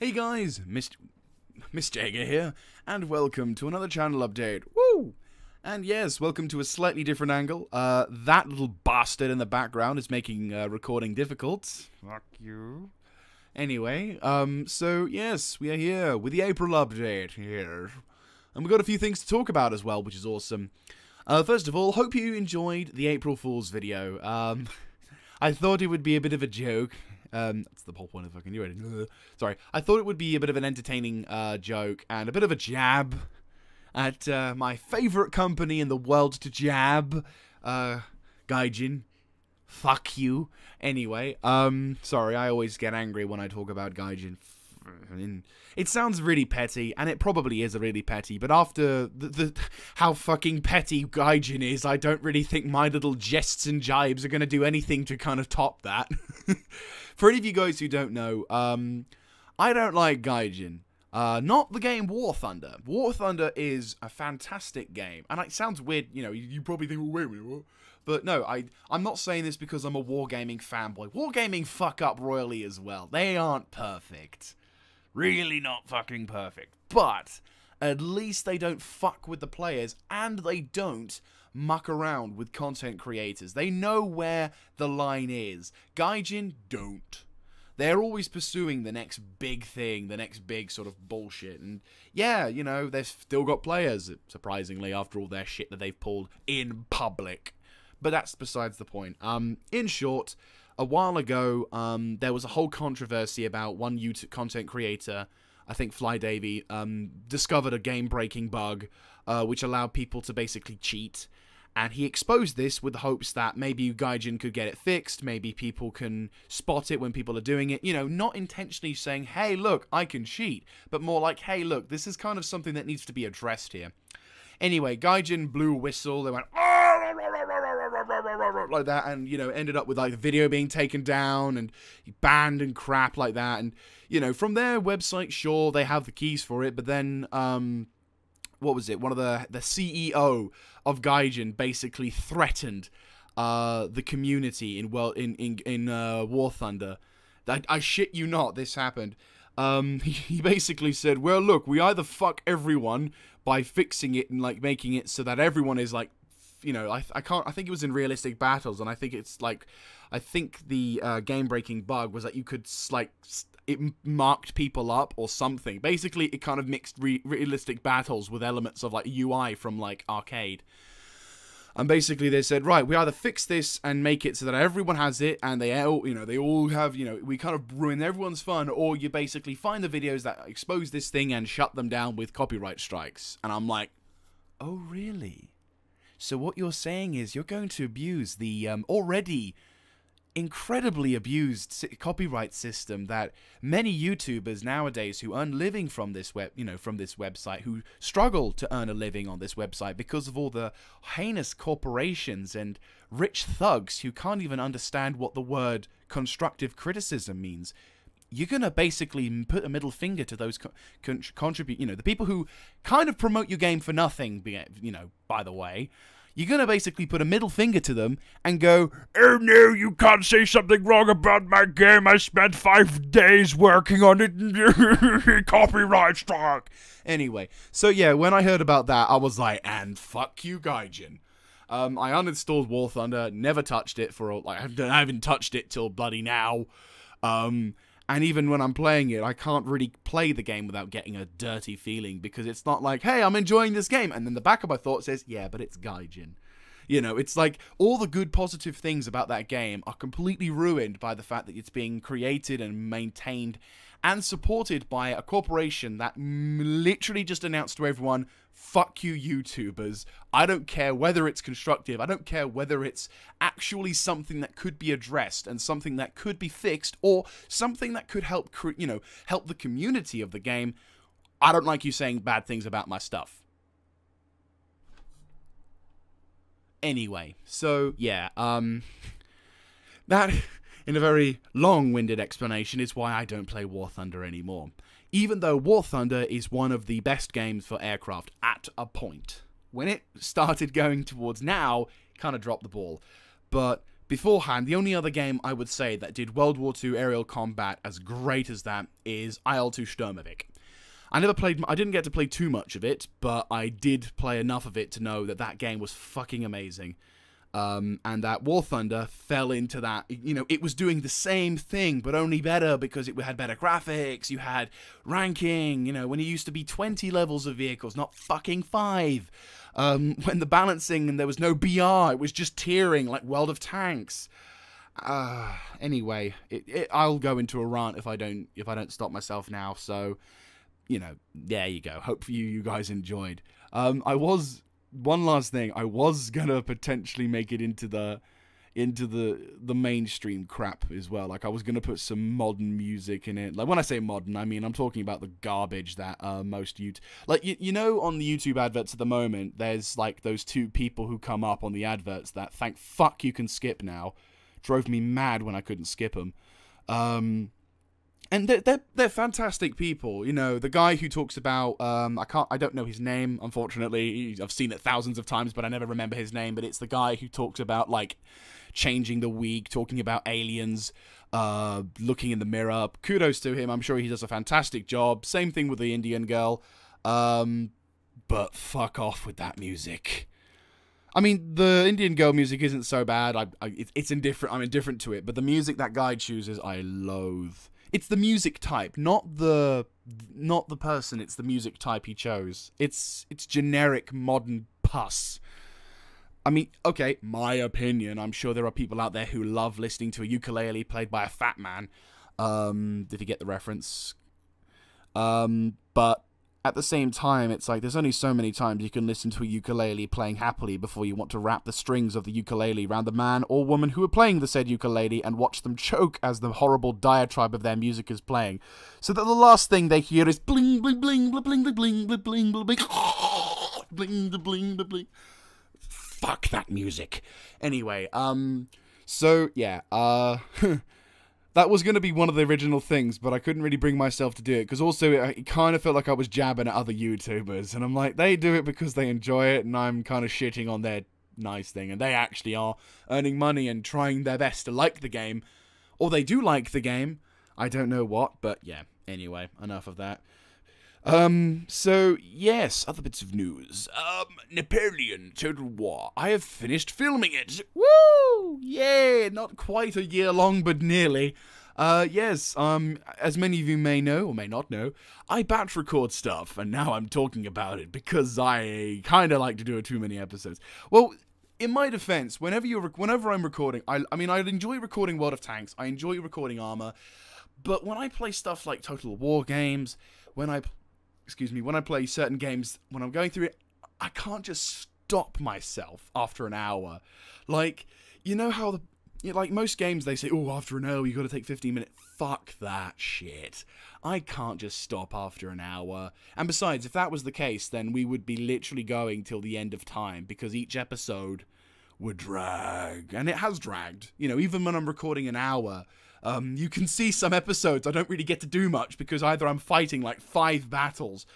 Hey guys, Miss Jaeger here, and welcome to another channel update. Woo! And yes, welcome to a slightly different angle. That little bastard in the background is making recording difficult. Fuck you. Anyway, so yes, we are here with the April update here. And we've got a few things to talk about as well, which is awesome. First of all, hope you enjoyed the April Fool's video. I thought it would be a bit of a joke. That's the whole point of fucking you. Sorry. I thought it would be a bit of an entertaining joke and a bit of a jab at my favorite company in the world to jab. Gaijin. Fuck you. Anyway, sorry, I always get angry when I talk about Gaijin. It sounds really petty, and it probably is really petty, but after how fucking petty Gaijin is, I don't really think my little jests and jibes are going to do anything to kind of top that. For any of you guys who don't know, I don't like Gaijin. Not the game War Thunder. War Thunder is a fantastic game, and it sounds weird, you know, you probably think, well, wait a minute, what? But no, I'm not saying this because I'm a wargaming fanboy. Wargaming fuck up royally as well. They aren't perfect. Really not fucking perfect. But at least they don't fuck with the players, and they don't muck around with content creators. They know where the line is. Gaijin don't. They're always pursuing the next big thing, the next big sort of bullshit. And yeah, you know, they've still got players, surprisingly, after all their shit that they've pulled in public. But that's besides the point. In short, a while ago, there was a whole controversy about one YouTube content creator, I think FlyDavy, discovered a game-breaking bug, which allowed people to basically cheat. And he exposed this with the hopes that maybe Gaijin could get it fixed, maybe people can spot it when people are doing it. You know, not intentionally saying, hey, look, I can cheat, but more like, hey, look, this is kind of something that needs to be addressed here. Anyway, Gaijin blew a whistle, they went, like that, and, you know, ended up with, like, the video being taken down and banned and crap like that. And, you know, from their website, sure, they have the keys for it, but then, what was it? One of the CEO of Gaijin basically threatened the community in War Thunder. I shit you not, this happened. He basically said, well, look, we either fuck everyone by fixing it and, like, making it so that everyone is, like, you know, I think it was in Realistic Battles, and I think it's, like, I think the game-breaking bug was that you could, like, it marked people up or something. Basically, it kind of mixed Realistic Battles with elements of, like, UI from, like, arcade. And basically they said, right, we either fix this and make it so that everyone has it, and they all, you know, they all have, you know, we kind of ruin everyone's fun, or you basically find the videos that expose this thing and shut them down with copyright strikes. And I'm like, oh, really? So what you're saying is you're going to abuse the already incredibly abused copyright system that many YouTubers nowadays who earn living from this website, who struggle to earn a living on this website because of all the heinous corporations and rich thugs who can't even understand what the word constructive criticism means. You're gonna basically put a middle finger to those contribute, you know, the people who kind of promote your game for nothing, you know, by the way. You're gonna basically put a middle finger to them and go, oh no, you can't say something wrong about my game. I spent 5 days working on it. Copyright strike. Anyway, so yeah, when I heard about that, I was like, and fuck you, Gaijin. I uninstalled War Thunder, never touched it for, like, I haven't touched it till bloody now. And even when I'm playing it, I can't really play the game without getting a dirty feeling, because it's not like, hey, I'm enjoying this game, and then the back of my thought says, yeah, but it's Gaijin. You know, it's like all the good positive things about that game are completely ruined by the fact that it's being created and maintained and supported by a corporation that literally just announced to everyone, fuck you, YouTubers. I don't care whether it's constructive. I don't care whether it's actually something that could be addressed and something that could be fixed, or something that could help, you know, help the community of the game. I don't like you saying bad things about my stuff. Anyway, so yeah, that, in a very long-winded explanation, is why I don't play War Thunder anymore. Even though War Thunder is one of the best games for aircraft at a point. When it started going towards now, kind of dropped the ball. But beforehand, the only other game I would say that did World War II aerial combat as great as that is IL-2 Sturmovik. I didn't get to play too much of it, but I did play enough of it to know that that game was fucking amazing. And that War Thunder fell into that, you know, it was doing the same thing, but only better because it had better graphics, you had ranking, you know, when it used to be 20 levels of vehicles, not fucking 5. When the balancing and there was no BR, it was just tiering like World of Tanks. Anyway, I'll go into a rant if I don't stop myself now, so, you know, there you go. Hope you guys enjoyed. One last thing, I was gonna potentially make it into the mainstream crap as well. Like, I was gonna put some modern music in it. Like, when I say modern, I mean I'm talking about the garbage that most you know, on the YouTube adverts at the moment, there's like those 2 people who come up on the adverts that thank fuck you can skip now. Drove me mad when I couldn't skip them. And they're fantastic people, you know. The guy who talks about I don't know his name, unfortunately. I've seen it thousands of times, but I never remember his name. But it's the guy who talks about like changing the week, talking about aliens, looking in the mirror. Kudos to him. I'm sure he does a fantastic job. Same thing with the Indian girl. But fuck off with that music. I mean, the Indian girl music isn't so bad. It's indifferent. I'm indifferent to it. But the music that guy chooses, I loathe. It's the music type, not the person. It's the music type he chose. It's generic modern pus. I mean, okay, my opinion. I'm sure there are people out there who love listening to a ukulele played by a fat man. If you get the reference. But at the same time, it's like there's only so many times you can listen to a ukulele playing happily before you want to wrap the strings of the ukulele around the man or woman who are playing the said ukulele and watch them choke as the horrible diatribe of their music is playing. So that the last thing they hear is bling bling bling bling bling bling bling bling bling bling bling bling bling. Fuck that music. Anyway, so yeah, that was going to be one of the original things, but I couldn't really bring myself to do it, because also it kind of felt like I was jabbing at other YouTubers, and I'm like, they do it because they enjoy it, and I'm kind of shitting on their nice thing, and they actually are earning money and trying their best to like the game, or they do like the game, I don't know what, but yeah, anyway, enough of that. So, yes, other bits of news. Napoleon Total War. I have finished filming it. Woo! Yeah, not quite a year long, but nearly. Yes, as many of you may know, or may not know, I batch record stuff, and now I'm talking about it, because I kinda like to do it too many episodes. Well, in my defense, whenever I'm recording, I mean, I enjoy recording World of Tanks, I enjoy recording Arma, but when I play stuff like Total War games, when I play certain games, when I'm going through it, I can't just stop myself after an hour. Like, you know how like most games, they say, oh, after an hour, you got to take 15 minutes. Fuck that shit. I can't just stop after an hour. And besides, if that was the case, then we would be literally going till the end of time, because each episode would drag. And it has dragged. You know, even when I'm recording an hour, you can see some episodes I don't really get to do much, because either I'm fighting like 5 battles,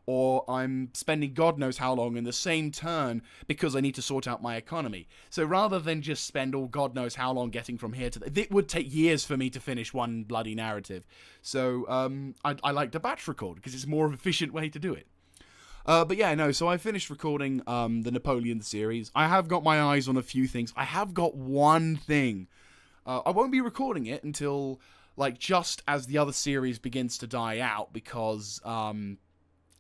or I'm spending God knows how long in the same turn because I need to sort out my economy. So rather than just spend all God knows how long getting from here to there, it would take years for me to finish one bloody narrative. So I like to batch record, because it's a more efficient way to do it. But yeah, no, so I finished recording the Napoleon series. I have got my eyes on a few things. I have got one thing. I won't be recording it until, like, just as the other series begins to die out, because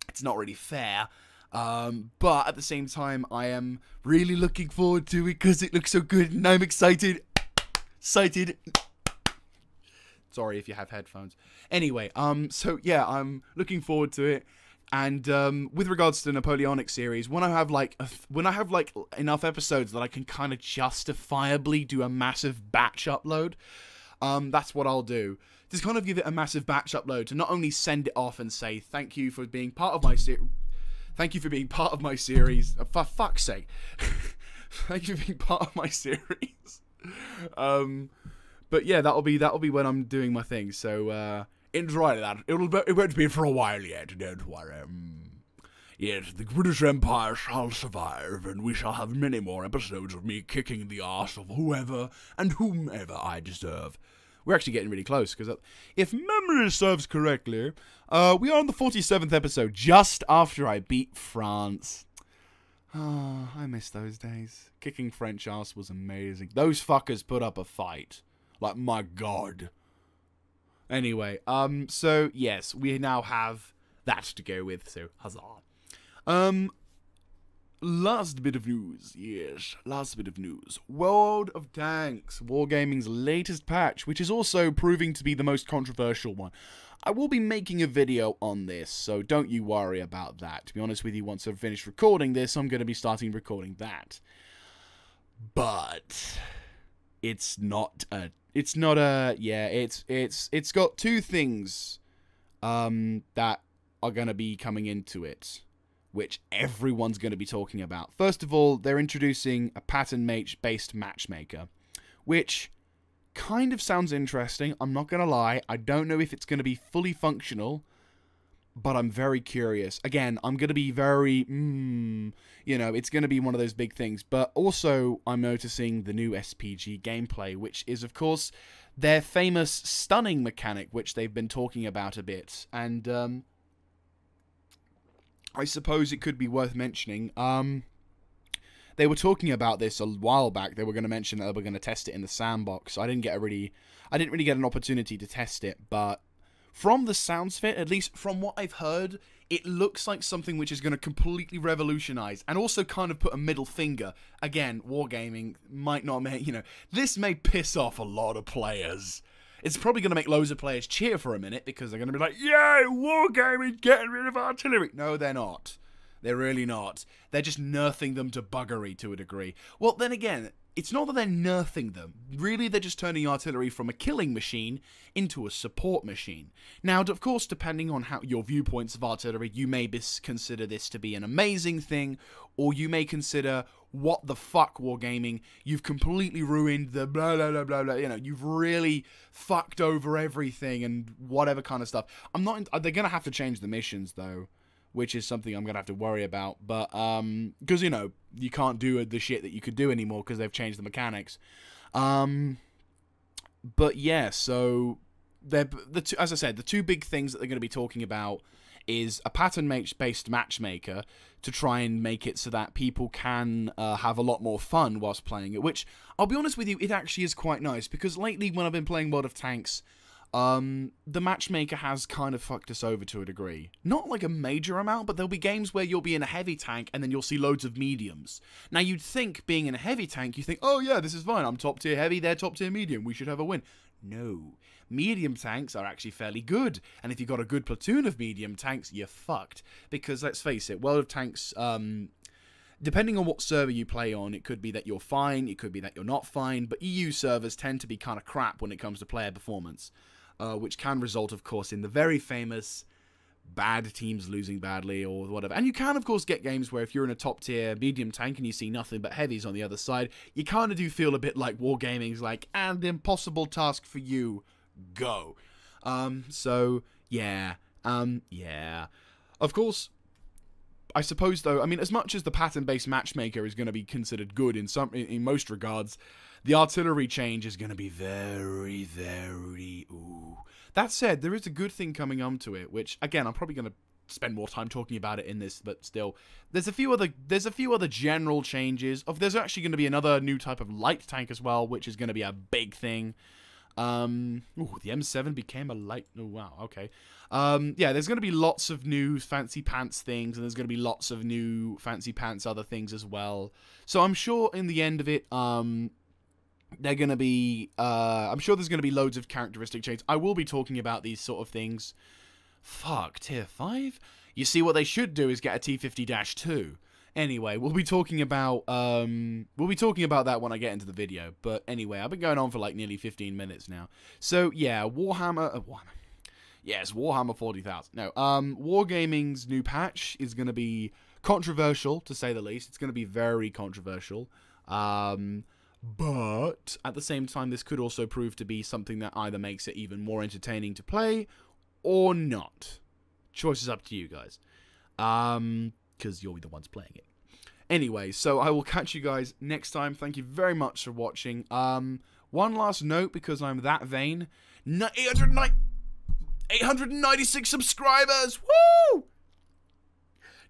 it's not really fair. But at the same time, I am really looking forward to it, because it looks so good, and I'm excited. Excited. Sorry if you have headphones. Anyway, so yeah, I'm looking forward to it. And with regards to the Napoleonic series, when I have like enough episodes that I can kind of justifiably do a massive batch upload, that's what I'll do. Just kind of give it a massive batch upload to not only send it off and say thank you for being part of my series. For fuck's sake, thank you for being part of my series. But yeah, that'll be when I'm doing my thing. So enjoy that. It won't be for a while yet. Don't worry. Yes, the British Empire shall survive, and we shall have many more episodes of me kicking the arse of whoever and whomever I deserve. We're actually getting really close, because if memory serves correctly, we are on the 47th episode, just after I beat France. Ah, I miss those days. Kicking French arse was amazing. Those fuckers put up a fight. Like, my god. Anyway, so, yes, we now have that to go with, so, huzzah. Last bit of news. Yes, last bit of news. World of Tanks, Wargaming's latest patch, which is also proving to be the most controversial one. I will be making a video on this, so don't you worry about that. To be honest with you, once I've finished recording this, I'm going to be starting recording that. But it's got two things that are going to be coming into it, which everyone's going to be talking about. First of all, they're introducing a pattern-based matchmaker, which kind of sounds interesting. I'm not going to lie. I don't know if it's going to be fully functional, but I'm very curious. Again, I'm going to be very, it's going to be one of those big things. But also, I'm noticing the new SPG gameplay, which is, of course, their famous stunning mechanic, which they've been talking about a bit. And, I suppose it could be worth mentioning. They were talking about this a while back. They were going to mention that they were going to test it in the sandbox. I didn't really get an opportunity to test it, but from the sounds of it, at least from what I've heard, it looks like something which is going to completely revolutionize and also kind of put a middle finger. Again, Wargaming might not make, this may piss off a lot of players. It's probably going to make loads of players cheer for a minute because they're going to be like, yay, Wargaming getting rid of artillery. No, they're not. They're really not. They're just nerfing them to buggery to a degree. Well, then again, it's not that they're nerfing them. Really, they're just turning artillery from a killing machine into a support machine. Now, of course, depending on how your viewpoints of artillery, you may consider this to be an amazing thing, or you may consider, what the fuck, Wargaming, you've completely ruined the blah, blah, blah, blah, blah, you've really fucked over everything and whatever kind of stuff. They're going to have to change the missions, though, which is something I'm going to have to worry about, but, because, you can't do the shit that you could do anymore because they've changed the mechanics. But yeah, so, as I said, the two big things that they're going to be talking about is a pattern-based matchmaker to try and make it so that people can have a lot more fun whilst playing it, which, I'll be honest with you, it actually is quite nice, because lately when I've been playing World of Tanks, the matchmaker has kind of fucked us over to a degree. Not like a major amount, but there'll be games where you'll be in a heavy tank and then you'll see loads of mediums. Now, you'd think, being in a heavy tank, you think, oh yeah, this is fine, I'm top tier heavy, they're top tier medium, we should have a win. No. Medium tanks are actually fairly good, and if you've got a good platoon of medium tanks, you're fucked. Because, let's face it, World of Tanks, depending on what server you play on, it could be that you're fine, it could be that you're not fine, but EU servers tend to be kind of crap when it comes to player performance. Which can result, of course, in the very famous bad teams losing badly or whatever. And you can, of course, get games where if you're in a top-tier medium tank and you see nothing but heavies on the other side, you kind of do feel a bit like Wargaming's like, and impossible task for you, go. So, yeah. Yeah. Of course, I suppose, though, I mean, as much as the pattern-based matchmaker is going to be considered good in most regards, the artillery change is going to be very, very, ooh. That said, there is a good thing coming onto it, which, again, I'm probably going to spend more time talking about it in this, but still, there's a few other general changes. There's actually going to be another new type of light tank as well, which is going to be a big thing. Ooh, the M7 became a light, oh wow, okay. Yeah, there's going to be lots of new fancy pants things, and there's going to be lots of new fancy pants other things as well. So I'm sure in the end of it, they're going to be, I'm sure there's going to be loads of characteristic changes. I will be talking about these sort of things. Fuck, tier 5? You see, what they should do is get a T50-2. Anyway, we'll be talking about that when I get into the video. But anyway, I've been going on for like nearly 15 minutes now. So yeah, Warhammer. Yes, Warhammer 40,000. No, Wargaming's new patch is going to be controversial, to say the least. It's going to be very controversial. But at the same time, this could also prove to be something that either makes it even more entertaining to play or not. Choice is up to you guys. because you're the ones playing it. Anyway, so I will catch you guys next time. Thank you very much for watching. One last note, because I'm that vain. 896 subscribers! Woo!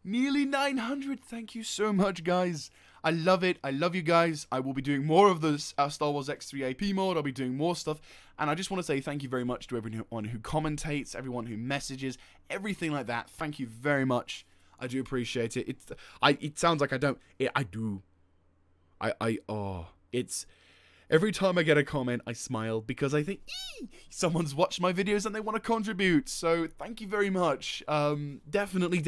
Nearly 900. Thank you so much, guys. I love it. I love you guys. I will be doing more of this Star Wars X3 AP mod. I'll be doing more stuff. And I just want to say thank you very much to everyone who commentates, everyone who messages, everything like that. Thank you very much. I do appreciate it. It sounds like I don't. I do. It's every time I get a comment, I smile because I think, someone's watched my videos and they want to contribute. So thank you very much. Definitely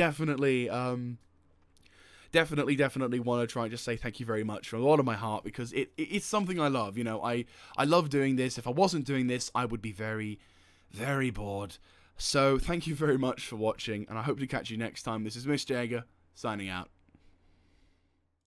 want to try and just say thank you very much from a lot of my heart, because it's something I love. You know, I love doing this. If I wasn't doing this, I would be very, very bored. So thank you very much for watching, and I hope to catch you next time. This is Mr. Jaeger, signing out.